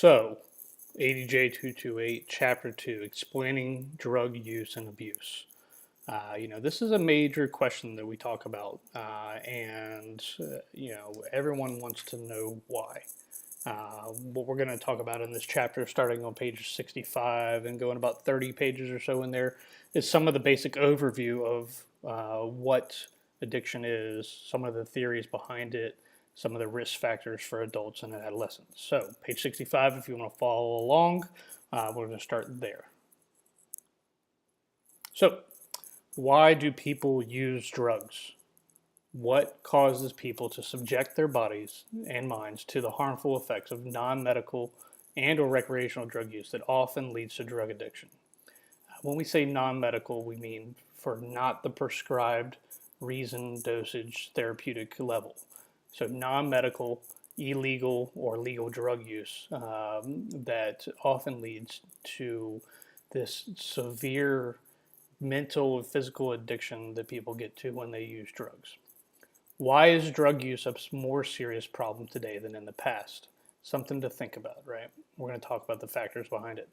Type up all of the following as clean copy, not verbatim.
So, ADJ228, Chapter 2, Explaining Drug Use and Abuse. This is a major question that we talk about, everyone wants to know why. What we're going to talk about in this chapter, starting on page 65 and going about 30 pages or so in there, is some of the basic overview of what addiction is, some of the theories behind it, some of the risk factors for adults and adolescents. So, page 65, if you want to follow along, we're going to start there. So, why do people use drugs? What causes people to subject their bodies and minds to the harmful effects of non-medical and or recreational drug use that often leads to drug addiction? When we say non-medical, we mean for not the prescribed reason, dosage, therapeutic level. So non-medical, illegal, or legal drug use that often leads to this severe mental and physical addiction that people get to when they use drugs. Why is drug use a more serious problem today than in the past? Something to think about, right? We're going to talk about the factors behind it.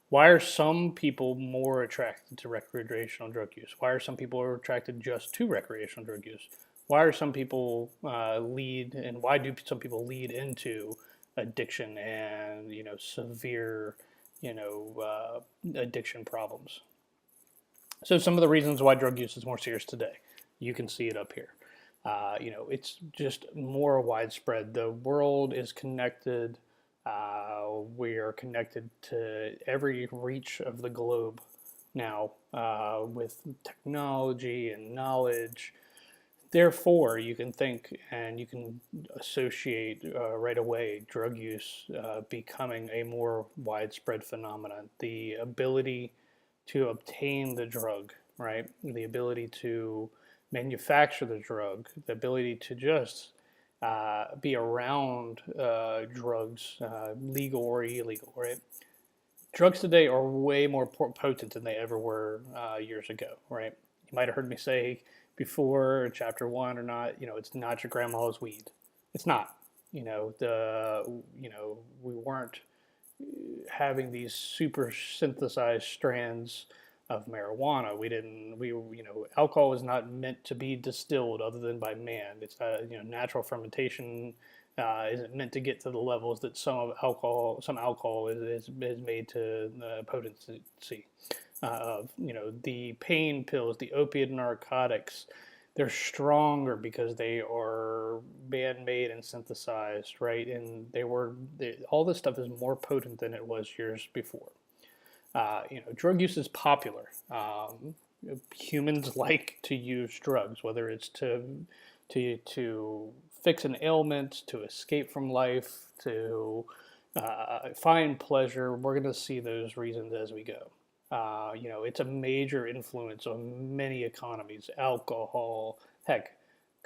Why are some people more attracted to recreational drug use? Why are some people attracted just to recreational drug use? Why are some people why do some people lead into addiction and severe addiction problems? So some of the reasons why drug use is more serious today, you can see it up here. It's just more widespread. The world is connected. We are connected to every reach of the globe now with technology and knowledge. Therefore, you can think and you can associate right away drug use becoming a more widespread phenomenon. The ability to obtain the drug, right? The ability to manufacture the drug, the ability to just be around drugs, legal or illegal, right? Drugs today are way more potent than they ever were years ago, right? You might have heard me say before, chapter 1 or not, it's not your grandma's weed. It's not. We weren't having these super synthesized strands of marijuana. Alcohol was not meant to be distilled other than by man. It's natural fermentation isn't meant to get to the levels that some alcohol is made to potency of. The pain pills, the opiate narcotics, they're stronger because they are man-made and synthesized, right? And all this stuff is more potent than it was years before. Drug use is popular. Humans like to use drugs, whether it's to fix an ailment, to escape from life, to find pleasure. We're going to see those reasons as we go. It's a major influence on many economies. Alcohol, heck,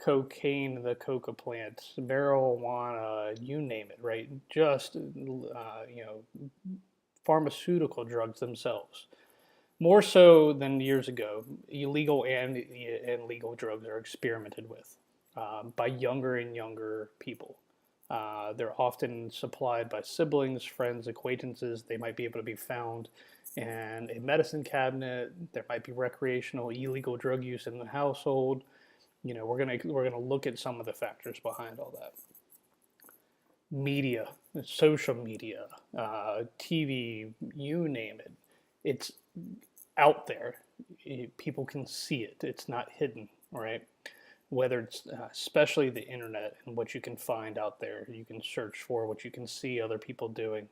cocaine, the coca plant, marijuana, you name it, right? Just, pharmaceutical drugs themselves. More so than years ago, illegal and legal drugs are experimented with by younger and younger people. They're often supplied by siblings, friends, acquaintances. They might be able to be found in a medicine cabinet. There might be recreational, illegal drug use in the household. We're gonna look at some of the factors behind all that. Media, social media, TV, you name it. It's out there. People can see it. It's not hidden, right? Whether it's especially the internet and what you can find out there, you can search for what you can see other people doing.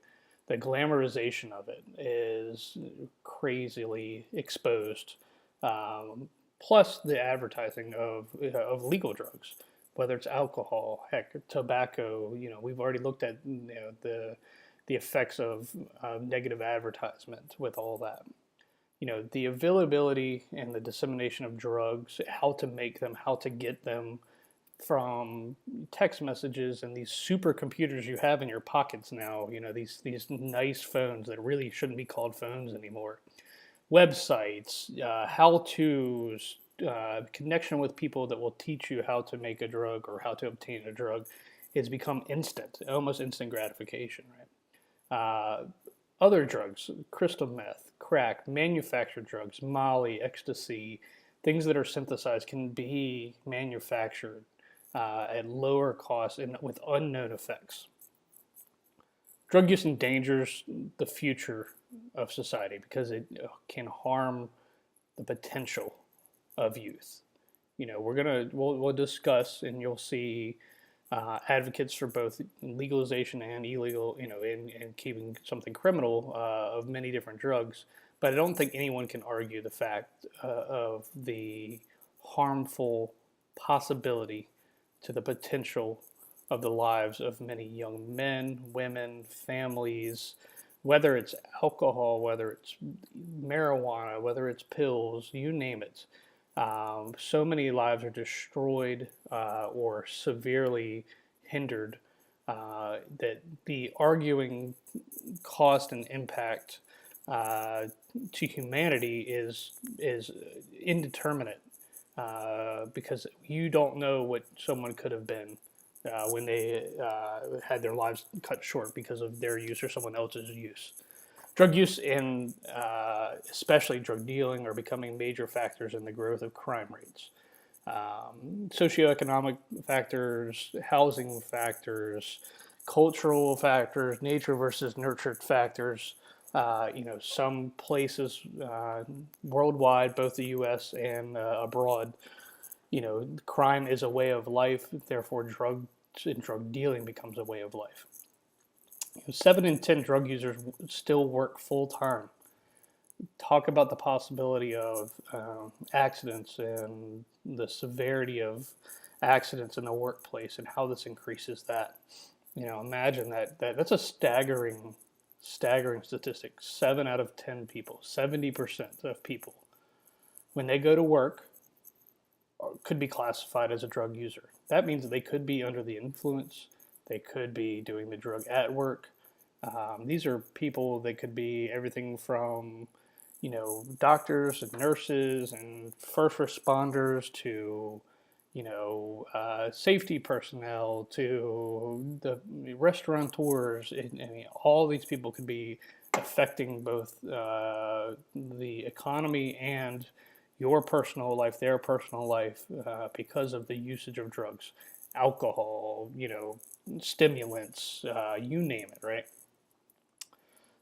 The glamorization of it is crazily exposed. Plus the advertising of legal drugs, whether it's alcohol, heck, tobacco. We've already looked at the effects of negative advertisement with all that. The availability and the dissemination of drugs, how to make them, how to get them, from text messages and these supercomputers you have in your pockets now. These nice phones that really shouldn't be called phones anymore. Websites, how-tos, connection with people that will teach you how to make a drug or how to obtain a drug. It's become instant, almost instant gratification, right? Uh, Other drugs, crystal meth, crack, manufactured drugs, Molly, ecstasy, things that are synthesized can be manufactured at lower costs and with unknown effects. Drug use endangers the future of society because it can harm the potential of youth. We'll discuss, and you'll see advocates for both legalization and illegal, and keeping something criminal of many different drugs. But I don't think anyone can argue the fact of the harmful possibility to the potential of the lives of many young men, women, families, whether it's alcohol, whether it's marijuana, whether it's pills, you name it. So many lives are destroyed or severely hindered that the arguing cost and impact to humanity is indeterminate because you don't know what someone could have been when they had their lives cut short because of their use or someone else's use. Drug use and especially drug dealing are becoming major factors in the growth of crime rates. Socioeconomic factors, housing factors, cultural factors, nature versus nurtured factors. Some places worldwide, both the U.S. and abroad, crime is a way of life. Therefore, drugs and drug dealing becomes a way of life. 7 in 10 drug users still work full time. Talk about the possibility of accidents and the severity of accidents in the workplace and how this increases that. Imagine that's a staggering statistic. 7 out of 10 people, 70% of people, when they go to work, could be classified as a drug user. That means that they could be under the influence. They could be doing the drug at work. These are people that could be everything from, doctors and nurses and first responders to, safety personnel to the restaurateurs. All these people could be affecting both the economy and your personal life, their personal life, because of the usage of drugs, alcohol, stimulants, you name it, right?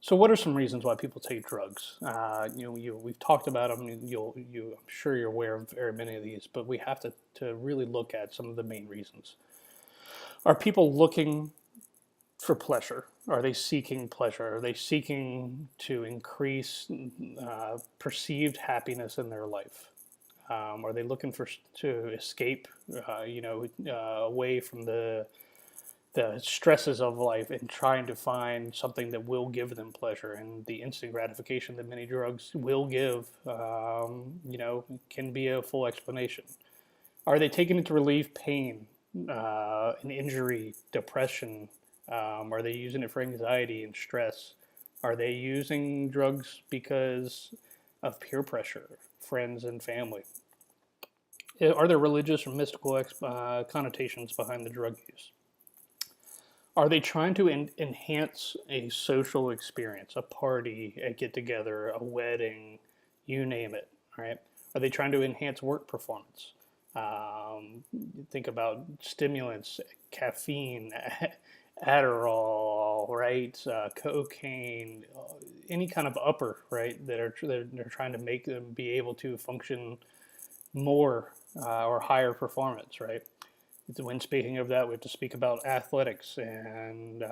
So, what are some reasons why people take drugs? We've talked about them. I'm sure you're aware of very many of these, but we have to really look at some of the main reasons. Are people looking for pleasure? Are they seeking pleasure? Are they seeking to increase perceived happiness in their life? Are they looking to escape, away from the stresses of life and trying to find something that will give them pleasure and the instant gratification that many drugs will give, can be a full explanation. Are they taking it to relieve pain, an injury, depression? Are they using it for anxiety and stress? Are they using drugs because of peer pressure, friends and family? Are there religious or mystical connotations behind the drug use? Are they trying to enhance a social experience, a party, a get-together, a wedding, you name it, right? Are they trying to enhance work performance? Think about stimulants, caffeine, Adderall, right? Cocaine, any kind of upper, right? They're trying to make them be able to function more or higher performance, right? When speaking of that, we have to speak about athletics and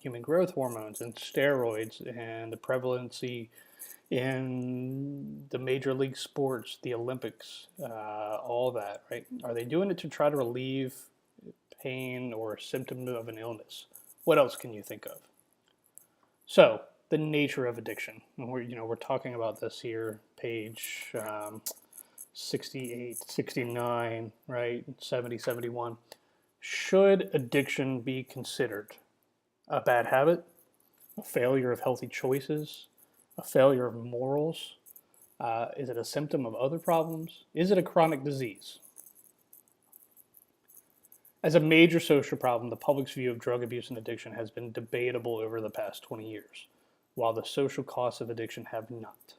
human growth hormones and steroids and the prevalency in the major league sports, the Olympics, all that, right? Are they doing it to try to relieve pain or symptom of an illness? What else can you think of? So, the nature of addiction. We're talking about this here, page 68, 69, right? 70, 71. Should addiction be considered a bad habit, a failure of healthy choices, a failure of morals? Is it a symptom of other problems? Is it a chronic disease? As a major social problem, the public's view of drug abuse and addiction has been debatable over the past 20 years, while the social costs of addiction have not.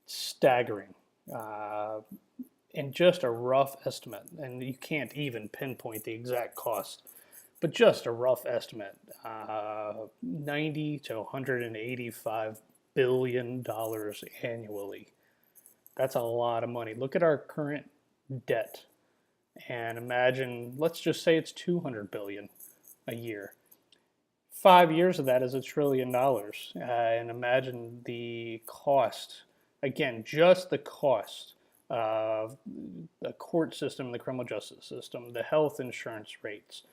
Staggering. And just a rough estimate, and you can't even pinpoint the exact cost, but just a rough estimate, 90 to 185 billion dollars annually. That's a lot of money. Look at our current debt and imagine, let's just say it's 200 billion a year. 5 years of that is $1 trillion, and imagine the cost. Again, just the cost of the court system, the criminal justice system, the health insurance rates,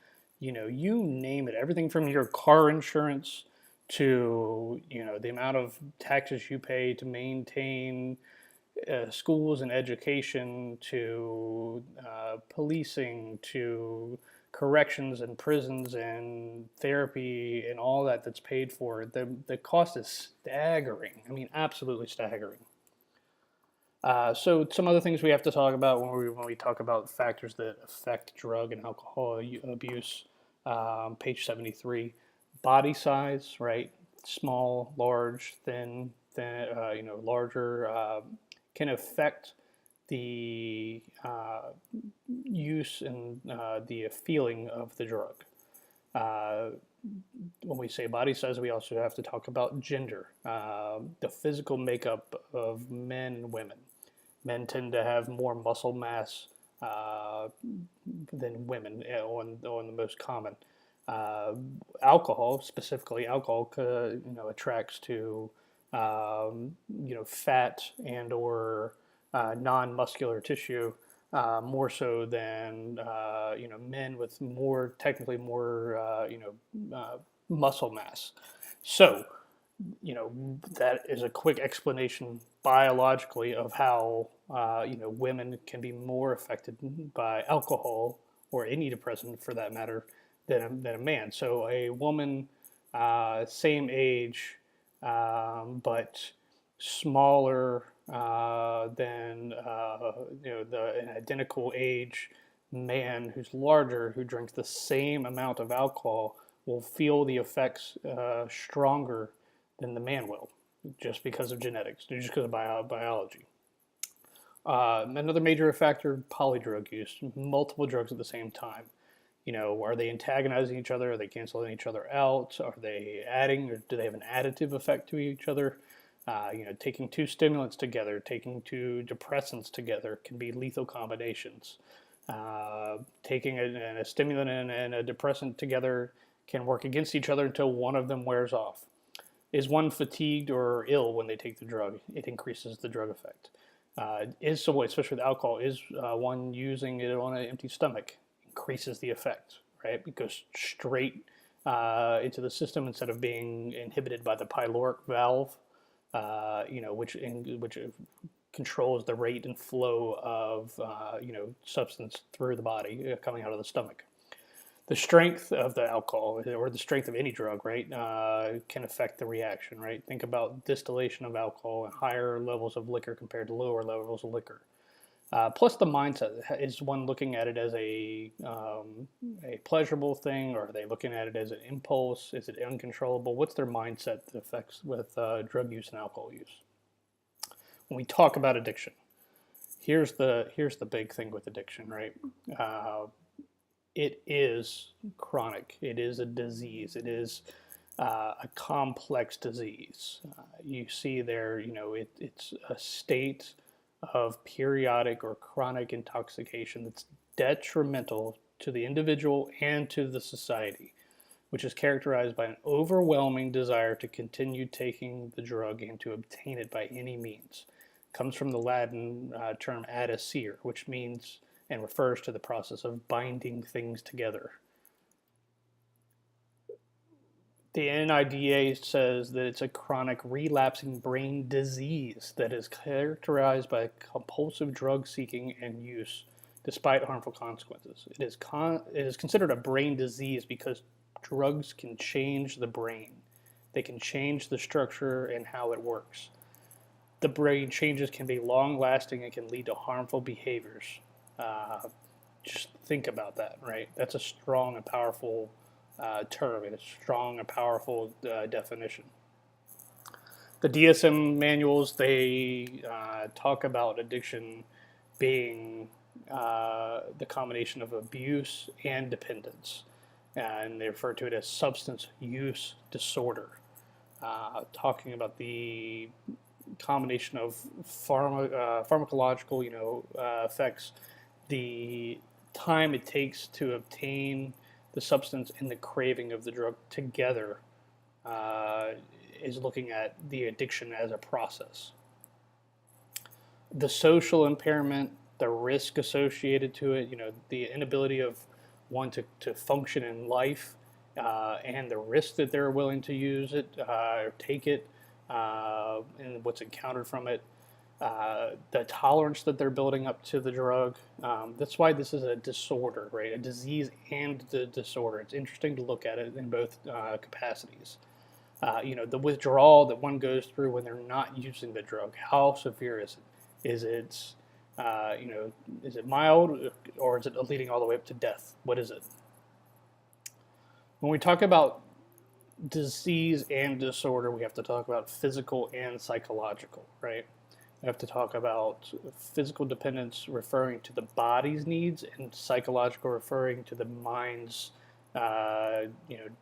you name it, everything from your car insurance to, the amount of taxes you pay to maintain schools and education, to policing, to corrections and prisons and therapy and all that's paid for. The cost is staggering. I mean, absolutely staggering. So some other things we have to talk about when we talk about factors that affect drug and alcohol abuse. Page 73, body size, right? Small, large, thin, larger, can affect the use and the feeling of the drug. When we say body size, we also have to talk about gender, the physical makeup of men and women. Men tend to have more muscle mass than women on the most common. Alcohol, specifically alcohol, attracts to fat and or non-muscular tissue more so than men with technically more muscle mass. So that is a quick explanation biologically of how women can be more affected by alcohol or any depressant for that matter than a man. So a woman, same age, but smaller than an identical age man who's larger, who drinks the same amount of alcohol, will feel the effects stronger than the man will, just because of genetics, just because of biology. Another major factor, polydrug use, multiple drugs at the same time. Are they antagonizing each other? Are they canceling each other out? Are they adding, or do they have an additive effect to each other? Taking two stimulants together, taking two depressants together can be lethal combinations. Taking a stimulant and a depressant together can work against each other until one of them wears off. Is one fatigued or ill when they take the drug? It increases the drug effect. Is someone, especially with alcohol, is one using it on an empty stomach? Increases the effect, right? It goes straight into the system instead of being inhibited by the pyloric valve, which controls the rate and flow of substance through the body coming out of the stomach. The strength of the alcohol or the strength of any drug, right, can affect the reaction, right? Think about distillation of alcohol and higher levels of liquor compared to lower levels of liquor. Plus the mindset. Is one looking at it as a pleasurable thing, or are they looking at it as an impulse? Is it uncontrollable? What's their mindset that affects with drug use and alcohol use? When we talk about addiction, here's the big thing with addiction, right? It is chronic. It is a disease. It is a complex disease. You see there, it's a state of periodic or chronic intoxication that's detrimental to the individual and to the society, which is characterized by an overwhelming desire to continue taking the drug and to obtain it by any means. It comes from the Latin term adicere, which means and refers to the process of binding things together. The NIDA says that it's a chronic relapsing brain disease that is characterized by compulsive drug seeking and use despite harmful consequences. It is considered a brain disease because drugs can change the brain. They can change the structure and how it works. The brain changes can be long lasting and can lead to harmful behaviors. just think about that, right? That's a strong and powerful term, and a strong and powerful definition. The DSM manuals, they talk about addiction being the combination of abuse and dependence, and they refer to it as substance use disorder, talking about the combination of pharmacological, effects, the time it takes to obtain the substance and the craving of the drug together, uh, is looking at the addiction as a process. The social impairment, the risk associated to it, the inability of one to function in life, and the risk that they're willing to use it or take it, and what's encountered from it, the tolerance that they're building up to the drug. That's why this is a disorder, right? A disease and the disorder. It's interesting to look at it in both capacities. The withdrawal that one goes through when they're not using the drug. How severe is it? Is it mild, or is it leading all the way up to death? What is it? When we talk about disease and disorder, we have to talk about physical and psychological, right? We have to talk about physical dependence referring to the body's needs, and psychological referring to the mind's,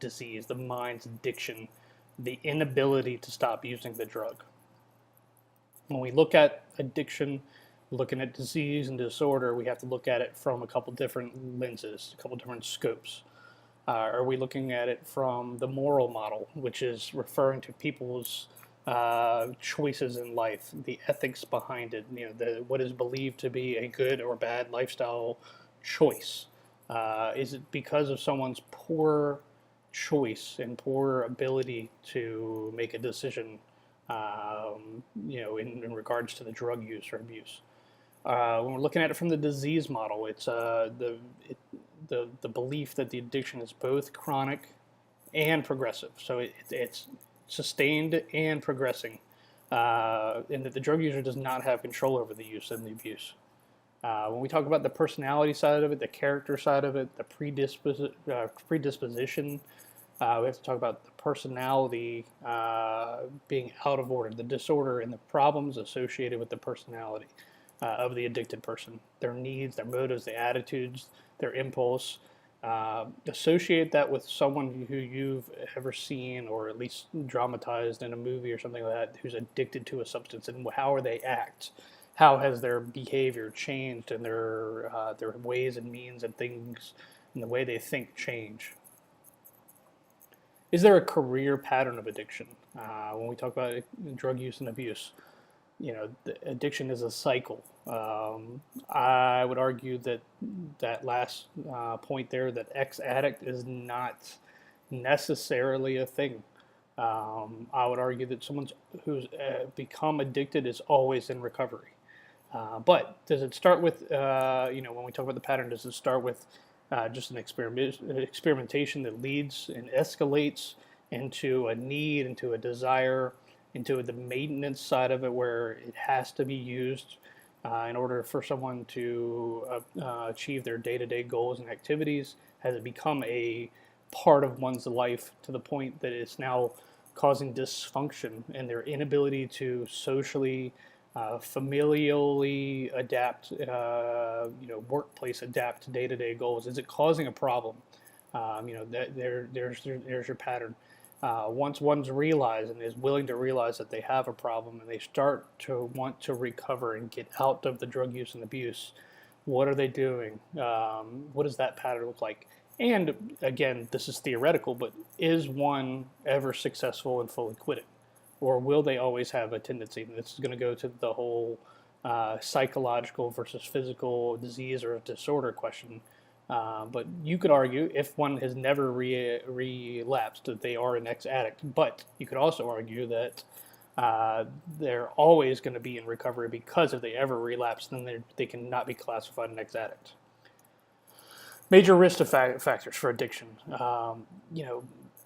disease, the mind's addiction, the inability to stop using the drug. When we look at addiction, looking at disease and disorder, we have to look at it from a couple different lenses, a couple different scopes. Are we looking at it from the moral model, which is referring to people's choices in life, the ethics behind it, what is believed to be a good or bad lifestyle choice? Is it because of someone's poor choice and poor ability to make a decision, in regards to the drug use or abuse? When we're looking at it from the disease model, it's the belief that the addiction is both chronic and progressive. So it's sustained and progressing, and that the drug user does not have control over the use and the abuse. When we talk about the personality side of it, the character side of it, the predisposition, we have to talk about the personality being out of order, the disorder and the problems associated with the personality of the addicted person, their needs, their motives, their attitudes, their impulse. Associate that with someone who you've ever seen or at least dramatized in a movie or something like that, who's addicted to a substance, and how they act. How has their behavior changed, and their ways and means and things and the way they think change? Is there a career pattern of addiction? When we talk about drug use and abuse, the addiction is a cycle. I would argue that last point there, that ex-addict is not necessarily a thing. I would argue that someone who's become addicted is always in recovery. But does it start with, when we talk about the pattern, does it start with just an experimentation that leads and escalates into a need, into a desire, into the maintenance side of it, where it has to be used in order for someone to achieve their day-to-day goals and activities? Has it become a part of one's life to the point that it's now causing dysfunction and their inability to socially, familially adapt, workplace adapt to day-to-day goals? Is it causing a problem? There's your pattern. Once one's realized and is willing to realize that they have a problem, and they start to want to recover and get out of the drug use and abuse, what are they doing? What does that pattern look like? And again, this is theoretical, but is one ever successful in fully quitting? Or will they always have a tendency? And this is going to go to the whole psychological versus physical disease or disorder question. But you could argue, if one has never relapsed, that they are an ex-addict. But you could also argue that they're always going to be in recovery, because if they ever relapse, then they cannot be classified an ex-addict. Major risk factors for addiction.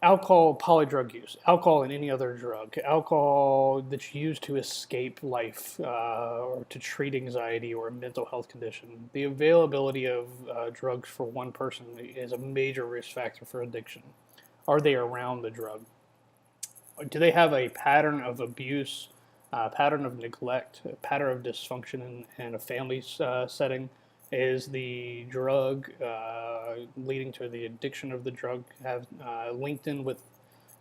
Alcohol, polydrug use, alcohol and any other drug, alcohol that's used to escape life or to treat anxiety or a mental health condition. The availability of drugs for one person is a major risk factor for addiction. Are they around the drug? Do they have a pattern of abuse, a pattern of neglect, a pattern of dysfunction in a family setting? Is the drug leading to the addiction of the drug have linked in with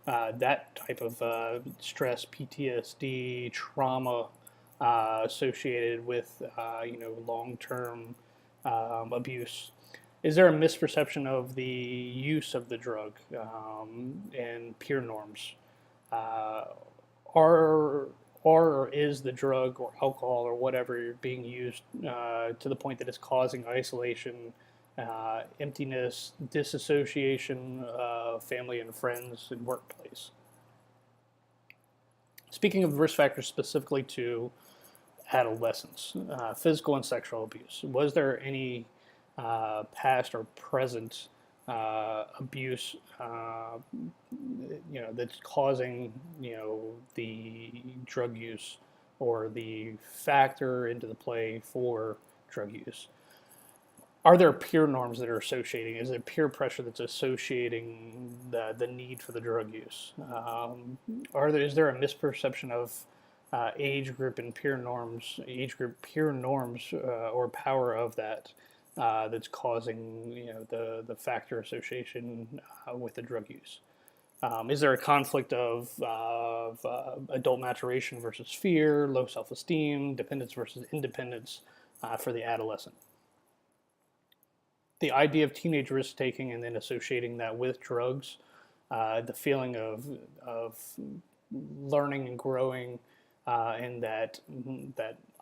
that type of stress, PTSD, trauma associated with long-term abuse? Is there a misperception of the use of the drug and peer norms? uh, are or is the drug or alcohol or whatever being used to the point that it's causing isolation, emptiness, disassociation of family and friends and workplace? Speaking of risk factors specifically to adolescence, physical and sexual abuse, was there any past or present abuse, that's causing, the drug use or the factor into the play for drug use? Are there peer norms that are associating? Is there peer pressure that's associating the need for the drug use? Is there a misperception of age group and peer norms, or power of that that's causing the factor association with the drug use? Is there a conflict of adult maturation versus fear, low self-esteem, dependence versus independence for the adolescent? The idea of teenage risk taking and then associating that with drugs, the feeling of learning and growing, and that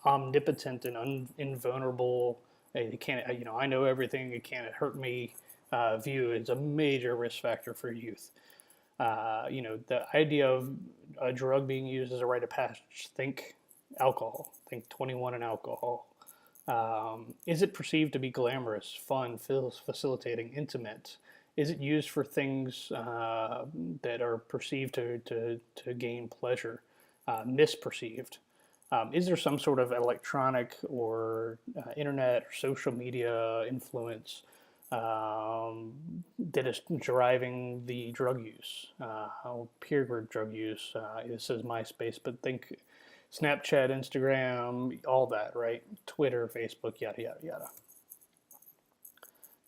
omnipotent and invulnerable, it can't, I know everything, it can't hurt me view is a major risk factor for youth. The idea of a drug being used as a rite of passage, think alcohol, think 21 and alcohol. Is it perceived to be glamorous, fun, facilitating, intimate? Is it used for things that are perceived to gain pleasure, misperceived? Is there some sort of electronic or internet or social media influence that is driving the drug use? Peer group drug use. It says MySpace, but think Snapchat, Instagram, all that, right? Twitter, Facebook, yada, yada, yada.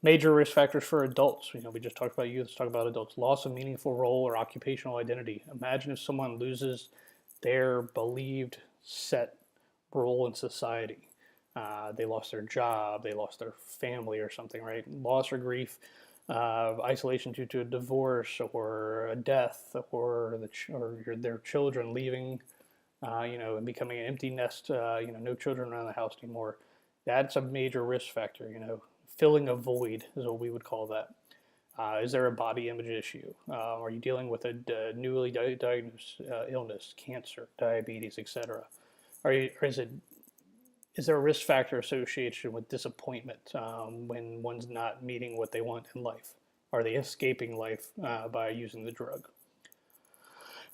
Major risk factors for adults. We just talked about youth, let's talk about adults. Loss of meaningful role or occupational identity. Imagine if someone loses their believed set role in society. They lost their job, they lost their family or something, right? Loss or grief, isolation due to a divorce or a death, or their children leaving, and becoming an empty nest, no children around the house anymore. That's a major risk factor, filling a void is what we would call that. Is there a body image issue? Are you dealing with a newly diagnosed illness, cancer, diabetes, etc.? Is there a risk factor association with disappointment when one's not meeting what they want in life? Are they escaping life by using the drug?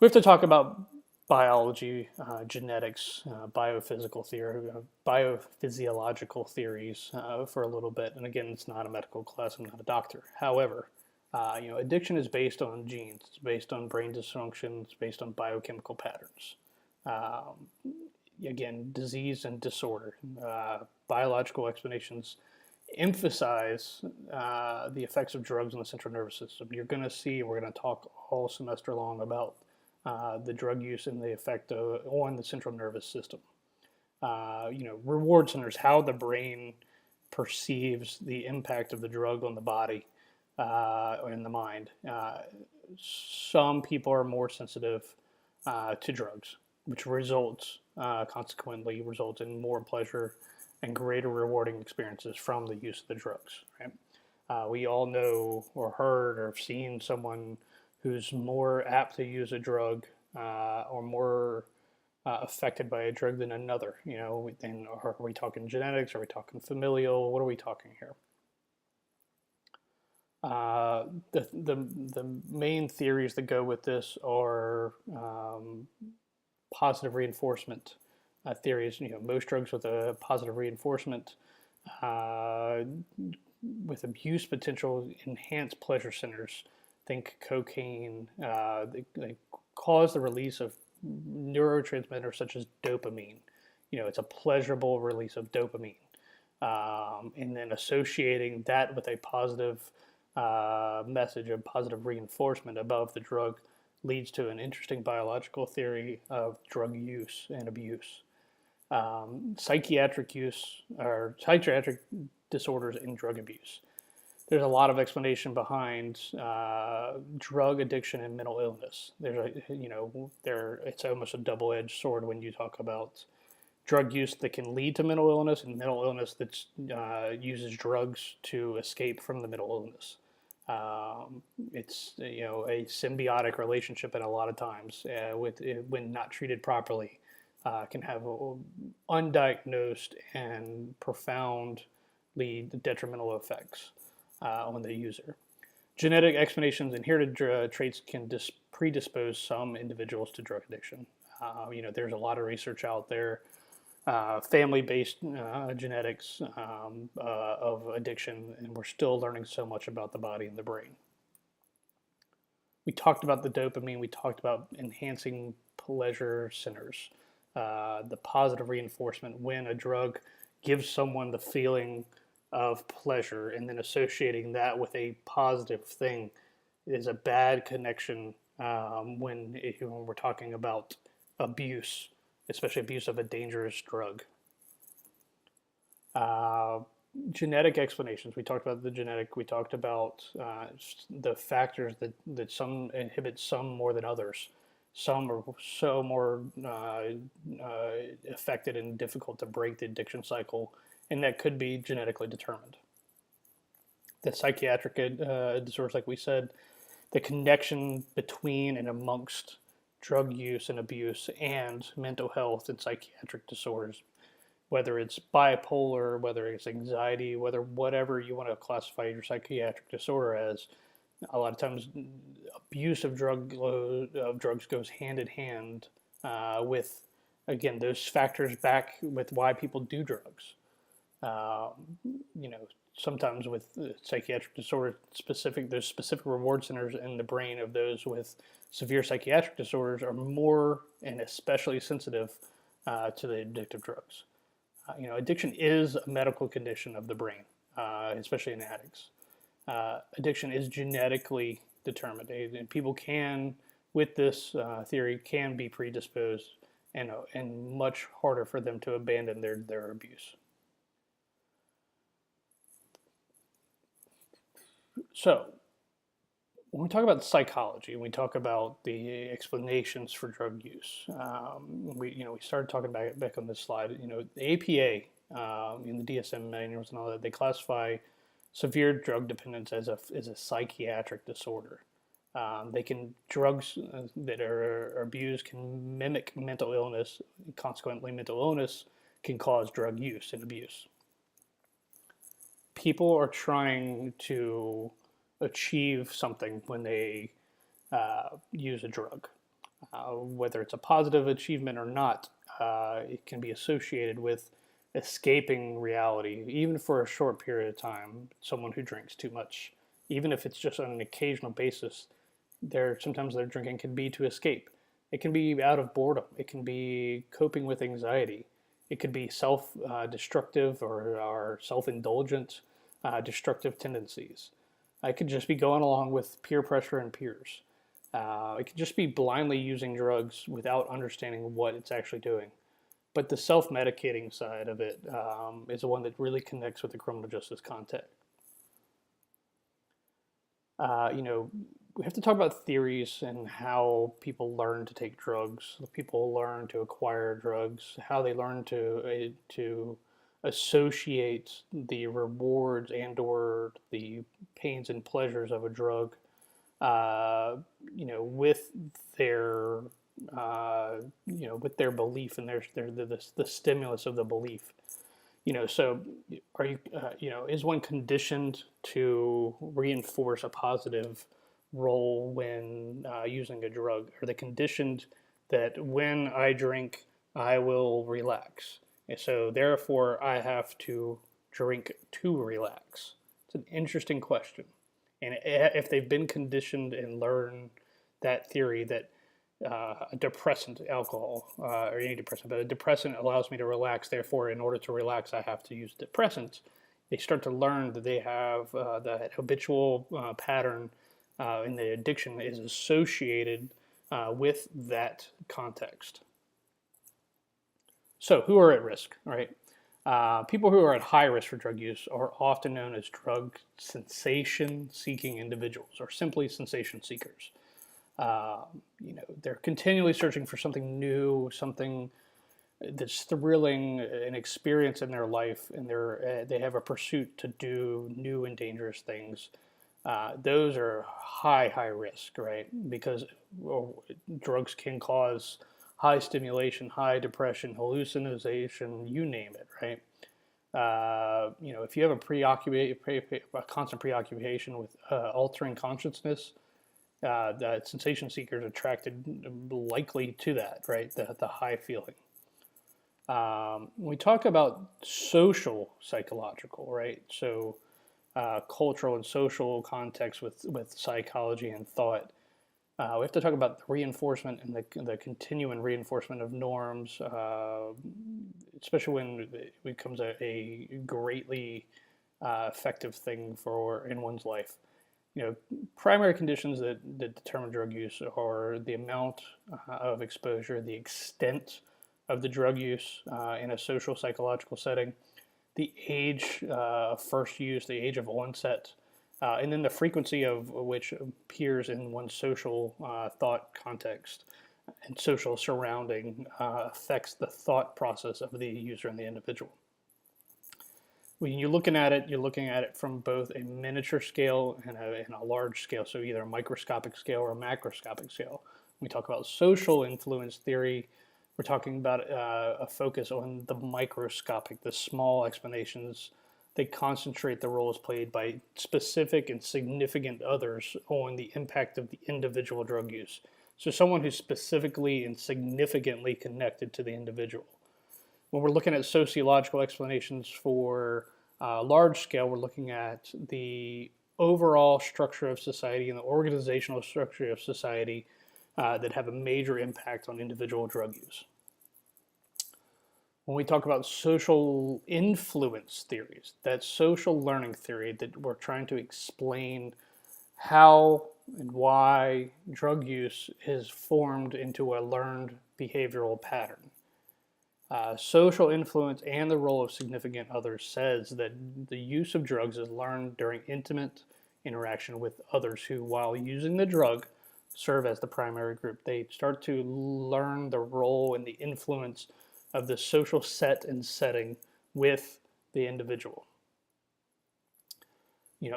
We have to talk about biology, genetics, biophysical theory, biophysiological theories for a little bit. And again, it's not a medical class. I'm not a doctor. However, addiction is based on genes. It's based on brain dysfunction. It's based on biochemical patterns. Again, disease and disorder. Biological explanations emphasize the effects of drugs on the central nervous system. You're going to see, we're going to talk all semester long about the drug use and the effect on the central nervous system. Reward centers, how the brain perceives the impact of the drug on the body or in the mind. Some people are more sensitive to drugs, which consequently results in more pleasure and greater rewarding experiences from the use of the drugs. Right? We all know or heard or have seen someone who's more apt to use a drug or more affected by a drug than another. Are we talking genetics? Are we talking familial? What are we talking here? The main theories that go with this are positive reinforcement theories. Most drugs with a positive reinforcement uh, with abuse potential enhance pleasure centers. Think cocaine. They cause the release of neurotransmitters such as dopamine. It's a pleasurable release of dopamine. And then associating that with a positive message of positive reinforcement above the drug leads to an interesting biological theory of drug use and abuse. Psychiatric use or psychiatric disorders and drug abuse. There's a lot of explanation behind drug addiction and mental illness. It's almost a double-edged sword when you talk about drug use that can lead to mental illness and mental illness that uses drugs to escape from the mental illness. It's a symbiotic relationship, and a lot of times, when not treated properly, can have undiagnosed and profoundly detrimental effects on the user. Genetic explanations and inherited traits can predispose some individuals to drug addiction. There's a lot of research out there, family-based genetics of addiction, and we're still learning so much about the body and the brain. We talked about the dopamine. We talked about enhancing pleasure centers, the positive reinforcement when a drug gives someone the feeling of pleasure and then associating that with a positive thing is a bad connection when we're talking about abuse, especially abuse of a dangerous drug. Genetic explanations. We talked about the genetic. We talked about the factors that some inhibit some more than others. Some are so more affected and difficult to break the addiction cycle, and that could be genetically determined. The psychiatric disorders, like we said, the connection between and amongst drug use and abuse and mental health and psychiatric disorders, whether it's bipolar, whether it's anxiety, whatever you want to classify your psychiatric disorder as, a lot of times abuse of drugs goes hand in hand with, again, those factors back with why people do drugs. Sometimes with psychiatric disorder, those specific reward centers in the brain of those with severe psychiatric disorders are more and especially sensitive to the addictive drugs. Addiction is a medical condition of the brain, especially in addicts. Addiction is genetically determined, and people can, with this theory, can be predisposed, and much harder for them to abandon their abuse. So, when we talk about psychology and we talk about the explanations for drug use, we started talking back on this slide. The APA in the DSM manuals and all that, they classify severe drug dependence as a psychiatric disorder. Drugs that are abused can mimic mental illness. Consequently, mental illness can cause drug use and abuse. People are trying to achieve something when they use a drug. Whether it's a positive achievement or not, it can be associated with escaping reality, even for a short period of time. Someone who drinks too much, even if it's just on an occasional basis, sometimes their drinking can be to escape. It can be out of boredom. It can be coping with anxiety. It could be self-destructive or self-indulgent destructive tendencies. It could just be going along with peer pressure and peers. It could just be blindly using drugs without understanding what it's actually doing. But the self-medicating side of it is the one that really connects with the criminal justice context. We have to talk about theories and how people learn to take drugs, people learn to acquire drugs, how they learn to associate the rewards and/or the pains and pleasures of a drug, with their with their belief and the stimulus of the belief. So are you, is one conditioned to reinforce a positive role when using a drug? Are they conditioned that when I drink, I will relax? And so therefore, I have to drink to relax. It's an interesting question. And if they've been conditioned and learn that theory that a depressant, alcohol, or any depressant, but a depressant allows me to relax. Therefore, in order to relax, I have to use depressants. They start to learn that they have that habitual pattern in the addiction is associated with that context. So, who are at risk, right? People who are at high risk for drug use are often known as drug sensation seeking individuals or simply sensation seekers. They're continually searching for something new, something that's thrilling, an experience in their life, and they have a pursuit to do new and dangerous things. Those are high risk, right? Because drugs can cause high stimulation, high depression, hallucination, you name it, right? If you have a constant preoccupation with altering consciousness, that sensation seekers attracted likely to that, right? The high feeling. We talk about social psychological, right? So cultural and social context with psychology and thought. We have to talk about the reinforcement and the continuing reinforcement of norms, especially when it becomes a greatly effective thing in one's life. Primary conditions that determine drug use are the amount of exposure, the extent of the drug use in a social psychological setting, the age of first use, the age of onset, and then the frequency of which appears in one's social thought context and social surrounding affects the thought process of the user and the individual. When you're looking at it from both a miniature scale and a large scale, so either a microscopic scale or a macroscopic scale. When we talk about social influence theory, we're talking about a focus on the microscopic, the small explanations. They concentrate the roles played by specific and significant others on the impact of the individual drug use. So someone who's specifically and significantly connected to the individual. When we're looking at sociological explanations for large scale, we're looking at the overall structure of society and the organizational structure of society that have a major impact on individual drug use. When we talk about social influence theories, that's social learning theory that we're trying to explain how and why drug use is formed into a learned behavioral pattern. Social influence and the role of significant others says that the use of drugs is learned during intimate interaction with others who, while using the drug, serve as the primary group. They start to learn the role and the influence of the social set and setting with the individual.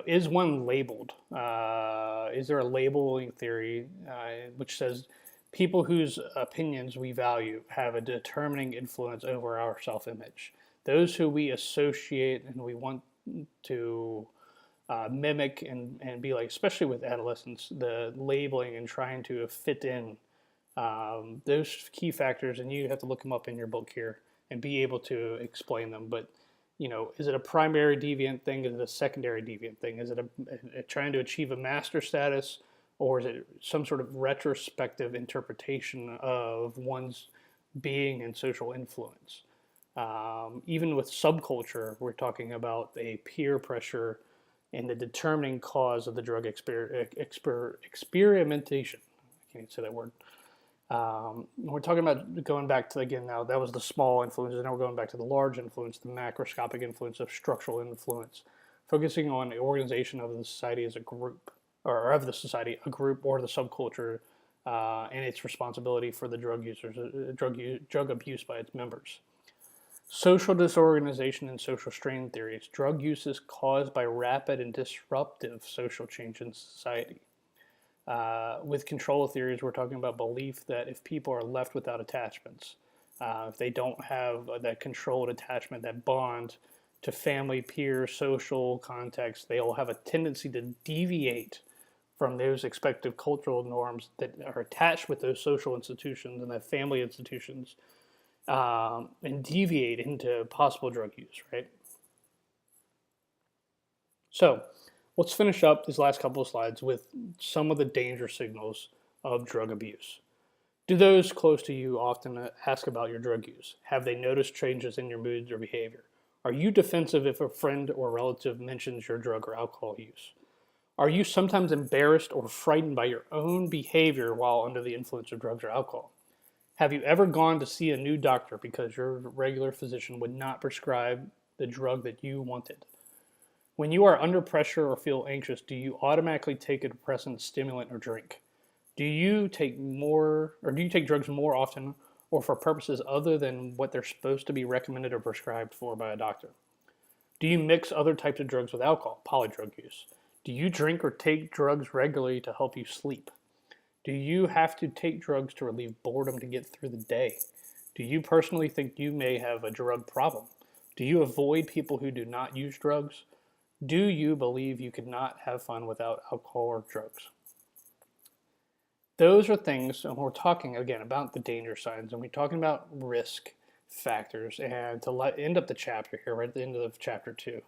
Is one labeled? Is there a labeling theory which says people whose opinions we value have a determining influence over our self-image? Those who we associate and we want to mimic and be like, especially with adolescents, the labeling and trying to fit in, those key factors, and you have to look them up in your book here and be able to explain them. But is it a primary deviant thing? Is it a secondary deviant thing? Is it a trying to achieve a master status, or is it some sort of retrospective interpretation of one's being and social influence? Even with subculture, we're talking about a peer pressure and the determining cause of the drug experimentation. I can't even say that word. We're talking about going back to, again, now that was the small influence, and now we're going back to the large influence, the macroscopic influence of structural influence, focusing on the organization of the society as a group, or of the society, a group, or the subculture, and its responsibility for the drug users, drug abuse by its members. Social disorganization and social strain theories. Drug use is caused by rapid and disruptive social change in society. With control theories, we're talking about belief that if people are left without attachments, if they don't have that controlled attachment, that bond to family, peers, social context, they'll have a tendency to deviate from those expected cultural norms that are attached with those social institutions and the family institutions, and deviate into possible drug use, right? So let's finish up these last couple of slides with some of the danger signals of drug abuse. Do those close to you often ask about your drug use? Have they noticed changes in your moods or behavior? Are you defensive if a friend or relative mentions your drug or alcohol use? Are you sometimes embarrassed or frightened by your own behavior while under the influence of drugs or alcohol? Have you ever gone to see a new doctor because your regular physician would not prescribe the drug that you wanted? When you are under pressure or feel anxious, do you automatically take a depressant, stimulant, or drink? Do you take drugs more often or for purposes other than what they're supposed to be recommended or prescribed for by a doctor? Do you mix other types of drugs with alcohol, polydrug use? Do you drink or take drugs regularly to help you sleep? Do you have to take drugs to relieve boredom to get through the day? Do you personally think you may have a drug problem? Do you avoid people who do not use drugs? Do you believe you could not have fun without alcohol or drugs? Those are things, and we're talking again about the danger signs, and we're talking about risk factors. And to end up the chapter here, right at the end of chapter 2,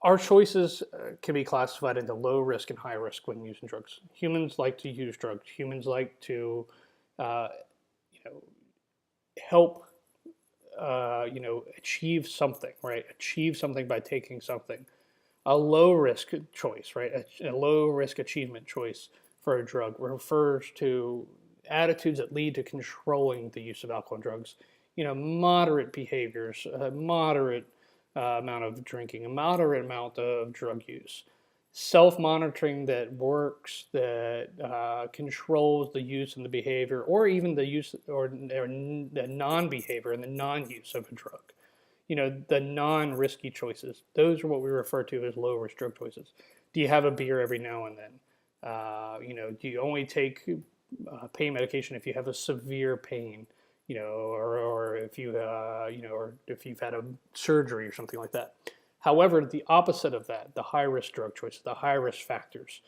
our choices can be classified into low risk and high risk when using drugs. Humans like to use drugs. Humans like to, help, achieve something, right? Achieve something by taking something. A low risk choice, right? A low risk achievement choice for a drug refers to attitudes that lead to controlling the use of alcohol and drugs. Moderate behaviors, moderate amount of drinking, a moderate amount of drug use, self-monitoring that works, that controls the use and the behavior, or even the use or the non-behavior and the non-use of a drug. The non-risky choices. Those are what we refer to as low-risk drug choices. Do you have a beer every now and then? Do you only take pain medication if you have a severe pain? Or if you, or if you've had a surgery or something like that. However, the opposite of that, the high-risk drug choices, the high-risk factors,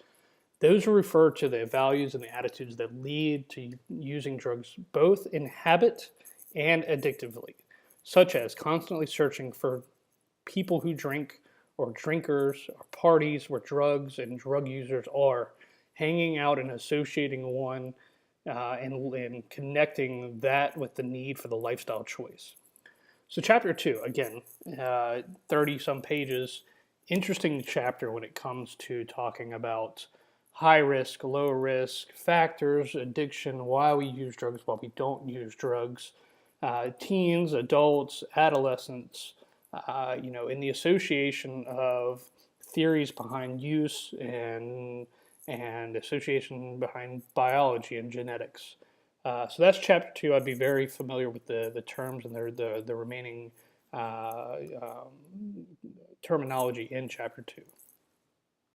those refer to the values and the attitudes that lead to using drugs both in habit and addictively, such as constantly searching for people who drink or drinkers or parties where drugs and drug users are, hanging out and associating one and connecting that with the need for the lifestyle choice. So chapter 2, again, 30-some pages, interesting chapter when it comes to talking about high risk, low risk, factors, addiction, why we use drugs, why we don't use drugs, teens, adults, adolescents, in the association of theories behind use and association behind biology and genetics. So that's chapter 2. I'd be very familiar with the terms and the remaining terminology in chapter 2.